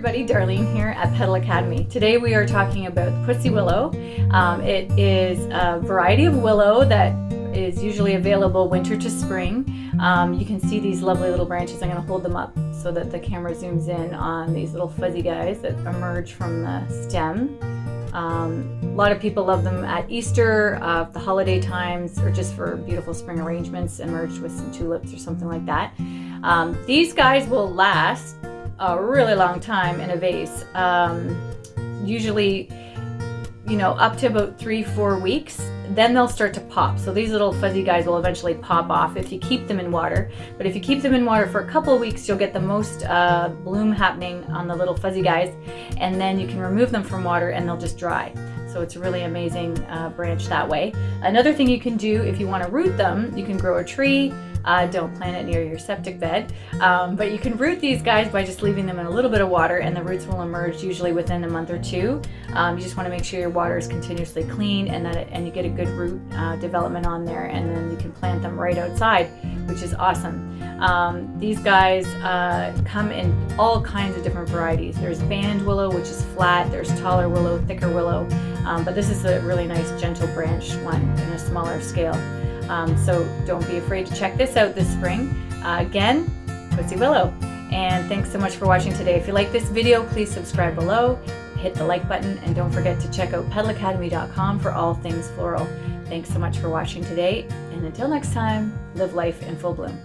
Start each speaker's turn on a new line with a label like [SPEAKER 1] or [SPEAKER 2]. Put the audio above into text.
[SPEAKER 1] everybody, Darlene here at Petal Academy. Today we are talking about Pussy Willow. It is a variety of willow that is usually available winter to spring. You can see these lovely little branches. I'm going to hold them up so that the camera zooms in on these little fuzzy guys that emerge from the stem. A lot of people love them at Easter, the holiday times, or just for beautiful spring arrangements and merged with some tulips or something like that. These guys will last a really long time in a vase, usually, up to about 3-4 weeks. Then they'll start to pop. So these little fuzzy guys will eventually pop off if you keep them in water. But if you keep them in water for a couple of weeks, you'll get the most bloom happening on the little fuzzy guys. And then you can remove them from water and they'll just dry. So it's a really amazing branch that way. Another thing you can do if you want to root them, you can grow a tree. Don't plant it near your septic bed, but you can root these guys by just leaving them in a little bit of water, and the roots will emerge usually within a month or two. You just want to make sure your water is continuously clean and you get a good root development on there, and then you can plant them right outside, which is awesome. These guys come in all kinds of different varieties. There's band willow, which is flat. There's taller willow, thicker willow, but this is a really nice gentle branch one in a smaller scale. So don't be afraid to check this out this spring. Again, Pussy Willow. And thanks so much for watching today. If you like this video, please subscribe below, hit the like button, and don't forget to check out petalacademy.com for all things floral. Thanks so much for watching today, and until next time, live life in full bloom.